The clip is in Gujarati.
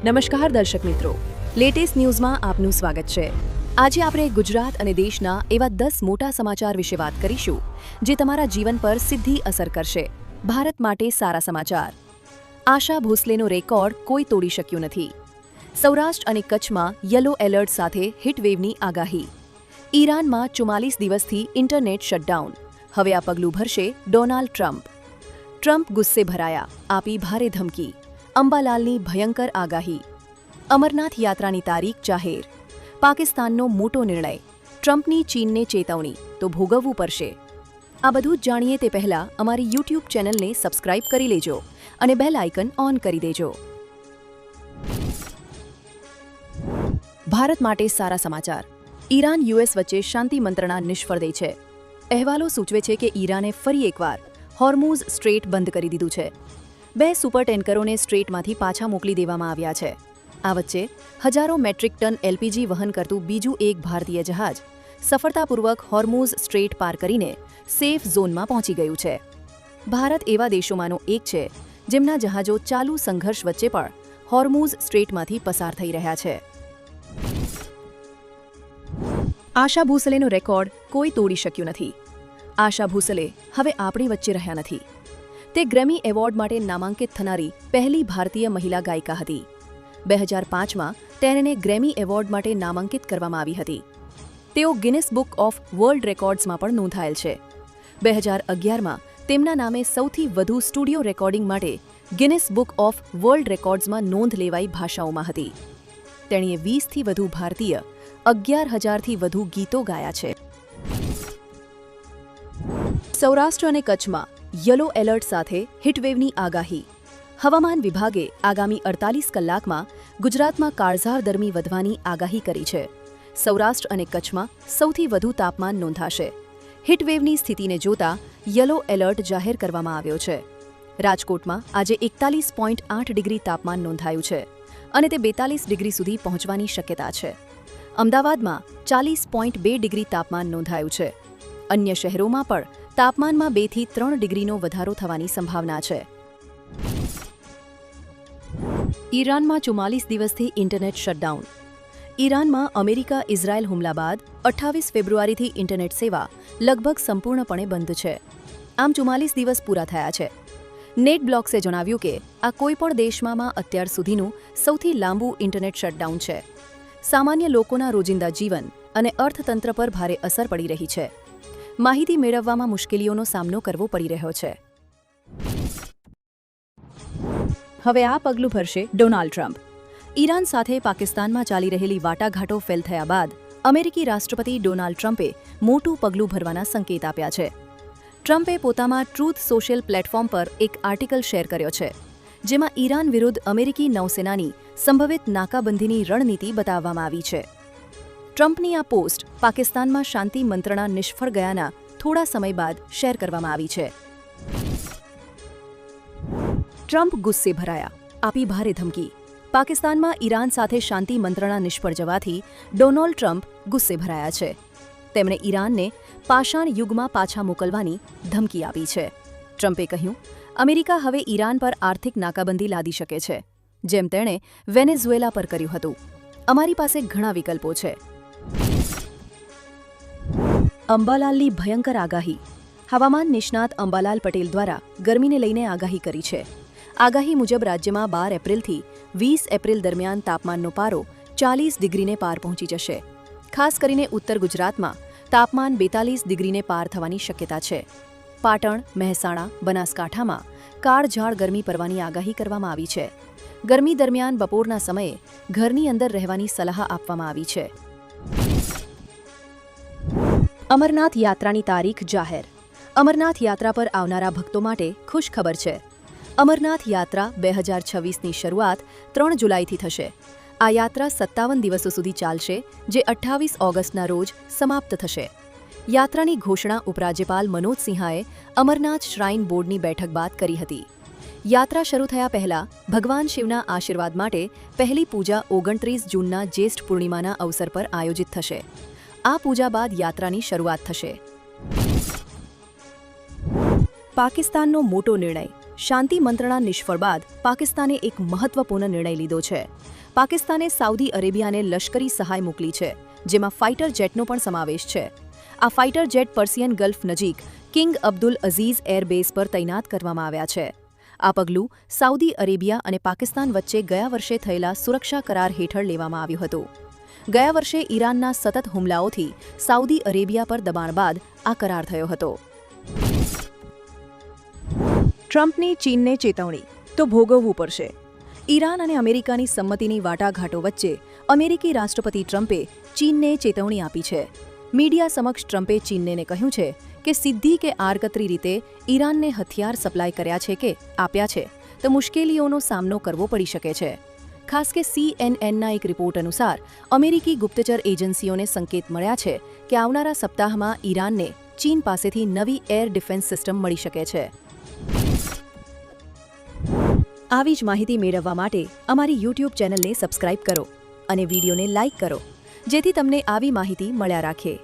નમસ્કાર દર્શક મિત્રો, લેટેસ્ટ ન્યૂઝમાં આપનું સ્વાગત છે। આજે આપણે ગુજરાત અને દેશના એવા 10 મોટા સમાચાર વિશે વાત કરીશું જે તમારા જીવન પર સીધી અસર કરશે। ભારત માટે સારા સમાચાર। આશા ભોસલેનો રેકોર્ડ કોઈ તોડી શક્યું નથી। સૌરાષ્ટ્ર અને કચ્છમાં યલો એલર્ટ સાથે હીટવેવની આગાહી। ઈરાનમાં 44 દિવસથી ઇન્ટરનેટ શટડાઉન। હવે આ પગલું ભરશે ડોનાલ્ડ ટ્રમ્પ। ટ્રમ્પ ગુસ્સે ભરાયા, આપી ભારે ધમકી। અંબાલાલની ભયંકર આગાહી। અમરનાથ યાત્રાની તારીખ જાહેર। પાકિસ્તાનનો મોટો નિર્ણય। ટ્રમ્પની ચીનને ચેતવણી, તો ભોગવવું પડશે। આ બધું જ જાણીએ તે પહેલા અમારી યુટ્યુબ ચેનલને સબસ્ક્રાઇબ કરી લેજો અને બેલ આઇકન ઓન કરી દેજો। ભારત માટે સારા સમાચાર। ઈરાન યુએસ વચ્ચે શાંતિ મંત્રણા નિષ્ફળ ગઈ છે। અહેવાલો સૂચવે છે કે ઈરાને ફરી એકવાર હોર્મુઝ સ્ટ્રેટ બંધ કરી દીધું છે। 2 સુપર ટેન્કરોને સ્ટ્રેટમાંથી પાછા મોકલી દેવામાં આવ્યા છે। આ વચ્ચે હજારો મેટ્રિક ટન એલપીજી વહન કરતું બીજું એક ભારતીય જહાજ સફળતાપૂર્વક હોર્મુઝ સ્ટ્રેટ પાર કરીને સેફ ઝોનમાં પહોંચી ગયું છે। ભારત એવા દેશોમાંનો એક છે જેમના જહાજો ચાલુ સંઘર્ષ વચ્ચે પણ હોર્મુઝ સ્ટ્રેટમાંથી પસાર થઈ રહ્યા છે। આશા ભોસલેનો રેકોર્ડ કોઈ તોડી શક્યું નથી। આશા ભોસલે હવે આપણી વચ્ચે રહ્યા નથી। તે ગ્રેમી એવોર્ડ માટે નામાંકિત થનારી પહેલી ભારતીય મહિલા ગાયિકા હતી। 2005માં તેણીને ગ્રેમી એવોર્ડ માટે નામાંકિત કરવામાં આવી હતી। તેઓ ગિનિસ બુક ઓફ વર્લ્ડ રેકોર્ડ્સમાં પણ નોંધાયેલ છે। 2011માં તેમના નામે સૌથી વધુ સ્ટુડિયો રેકોર્ડિંગ માટે ગિનિસ બુક ઓફ વર્લ્ડ રેકોર્ડ્સમાં નોંધ લેવાઈ ભાષાઓમાં હતી। તેણીએ 20થી વધુ ભારતીય, 11,000થી વધુ ગીતો ગાયા છે। સૌરાષ્ટ્ર અને કચ્છમાં યલો એલર્ટ સાથે હીટવેવની આગાહી। હવામાન વિભાગે આગામી 48 કલાકમાં ગુજરાતમાં કાળઝાળ ગરમી વધવાની આગાહી કરી છે। સૌરાષ્ટ્ર અને કચ્છમાં સૌથી વધુ તાપમાન નોંધાશે। હીટવેવની સ્થિતિને જોતા યલો એલર્ટ જાહેર કરવામાં આવ્યો છે। રાજકોટમાં આજે 41.8 ડિગ્રી તાપમાન નોંધાયું છે અને તે 42 ડિગ્રી સુધી પહોંચવાની શક્યતા છે। અમદાવાદમાં 40.2 ડિગ્રી તાપમાન નોંધાયું છે। અન્ય શહેરોમાં પણ તાપમાનમાં 2 થી 3 ડિગ્રીનો વધારો થવાની સંભાવના છે। ઈરાનમાં 44 દિવસથી ઇન્ટરનેટ શટડાઉન। ઈરાનમાં અમેરિકા ઇઝરાયલ હુમલા બાદ 28 ફેબ્રુઆરીથી ઇન્ટરનેટ સેવા લગભગ સંપૂર્ણપણે બંધ છે। આમ 44 દિવસ પૂરા થયા છે। નેટ બ્લોક્સે જણાવ્યું કે આ કોઈપણ દેશમાં અત્યાર સુધીનું સૌથી લાંબુ ઇન્ટરનેટ શટડાઉન છે। સામાન્ય લોકોના રોજિંદા જીવન અને અર્થતંત્ર પર ભારે અસર પડી રહી છે। માહિતી મેળવવામાં મુશ્કેલીઓનો સામનો કરવો પડી રહ્યો છે। હવે આ પગલું ભરશે ડોનાલ્ડ ટ્રમ્પ। ઈરાન સાથે પાકિસ્તાનમાં ચાલી રહેલી વાટાઘાટો ફેલ થયા બાદ અમેરિકી રાષ્ટ્રપતિ ડોનાલ્ડ ટ્રમ્પે મોટું પગલું ભરવાના સંકેત આપ્યા છે। ટ્રમ્પે પોતાના ટ્રુથ સોશિયલ પ્લેટફોર્મ પર એક આર્ટિકલ શેર કર્યો છે જેમાં ઈરાન વિરુદ્ધ અમેરિકી નૌસેનાની સંભવિત નાકાબંધીની રણનીતિ બતાવવામાં આવી છે। ટ્રમ્પની આ પોસ્ટ પાકિસ્તાનમાં શાંતિ મંત્રણા નિષ્ફળ ગયાના થોડા સમય બાદ શેર કરવામાં આવી છે। ટ્રમ્પ ગુસ્સે ભરાયા, આપી ભારે ધમકી। પાકિસ્તાનમાં ઈરાન સાથે શાંતિ મંત્રણા નિષ્ફળ જવાથી ડોનાલ્ડ ટ્રમ્પ ગુસ્સે ભરાયા છે। તેમણે ઈરાનને પાષાણ યુગમાં પાછા મોકલવાની ધમકી આપી છે। ટ્રમ્પે કહ્યું, અમેરિકા હવે ઈરાન પર આર્થિક નાકાબંધી લાદી શકે છે, જેમ તેણે વેનેઝુએલા પર કર્યું હતું। અમારી પાસે ઘણા વિકલ્પો છે। અંબાલાલની ભયંકર આગાહી। હવામાન નિષ્ણાત અંબાલાલ પટેલ દ્વારા ગરમીને લઈને આગાહી કરી છે। આગાહી મુજબ રાજ્યમાં 12 એપ્રિલથી 20 એપ્રિલ દરમિયાન તાપમાનનો પારો 40 ડિગ્રીને પાર પહોંચી જશે। ખાસ કરીને ઉત્તર ગુજરાતમાં તાપમાન 42 ડિગ્રીને પાર થવાની શક્યતા છે। પાટણ, મહેસાણા, બનાસકાંઠામાં કાળઝાળ ગરમી પડવાની આગાહી કરવામાં આવી છે। ગરમી દરમિયાન બપોરના સમયે ઘરની અંદર રહેવાની સલાહ આપવામાં આવી છે। અમરનાથ યાત્રાની તારીખ જાહેર। અમરનાથ યાત્રા પર આવનારા ભક્તો માટે ખુશ ખબર છે। અમરનાથ યાત્રા 2026ની શરૂઆત 3 જુલાઈથી થશે। આ યાત્રા 57 દિવસો સુધી ચાલશે, જે 28 ઓગસ્ટના રોજ સમાપ્ત થશે। યાત્રાની ઘોષણા ઉપરાજ્યપાલ મનોજ સિંહાએ અમરનાથ શ્રાઇન બોર્ડની બેઠક બાદ કરી હતી। યાત્રા શરૂ થયા પહેલા ભગવાન શિવના આશીર્વાદ માટે પહેલી પૂજા 29 જૂનના જ્યેષ્ઠ પૂર્ણિમાના અવસર પર આયોજિત થશે। આ પૂજા બાદ યાત્રાની શરૂઆત થશે। પાકિસ્તાનનો મોટો નિર્ણય। શાંતિ મંત્રણા નિષ્ફળ બાદ પાકિસ્તાને એક મહત્વપૂર્ણ નિર્ણય લીધો છે. પાકિસ્તાને સાઉદી અરેબિયાને લશ્કરી સહાય મોકલી છે, જેમાં ફાઇટર જેટનો પણ સમાવેશ છે. આ ફાઇટર જેટ પર્સિયન ગલ્ફ નજીક કિંગ અબ્દુલ અઝીઝ એરબેઝ પર તૈનાત કરવામાં આવ્યા છે. આ પગલું સાઉદી અરેબિયા અને પાકિસ્તાન વચ્ચે ગયા વર્ષે થયેલા સુરક્ષા કરાર હેઠળ લેવામાં આવ્યું હતું. ગયા વર્ષે ઈરાનના સતત હુમલાઓથી સાઉદી અરેબિયા પર દબાણ બાદ આ કરાર થયો હતો. ટ્રમ્પની ચીનને ચેતવણી, તો ભોગવવું પડશે. ઈરાન અને અમેરિકાની સંમતિની વાટાઘાટો વચ્ચે અમેરિકી રાષ્ટ્રપતિ ટ્રમ્પે ચીનને ચેતવણી આપી છે. મીડિયા સમક્ષ ટ્રમ્પે ચીનને કહ્યું છે કે સીધી કે આડકતરી રીતે ઈરાનને હથિયાર સપ્લાય કર્યા છે કે આપ્યા છે તો મુશ્કેલીઓનો સામનો કરવો પડી શકે છે. ખાસ કે CNNના એક રિપોર્ટ અનુસાર અમેરિકી ગુપ્તચર એજન્સીઓને સંકેત મળ્યા છે કે આવનારા સપ્તાહમાં ઈરાનને ચીન પાસેથી નવી એર ડિફેન્સ સિસ્ટમ મળી શકે છે. આવી જ માહિતી મેળવવા માટે અમારી YouTube ચેનલને સબસ્ક્રાઇબ કરો અને વિડીયોને લાઇક કરો, જેથી તમને આવી માહિતી મળ્યા રાખે.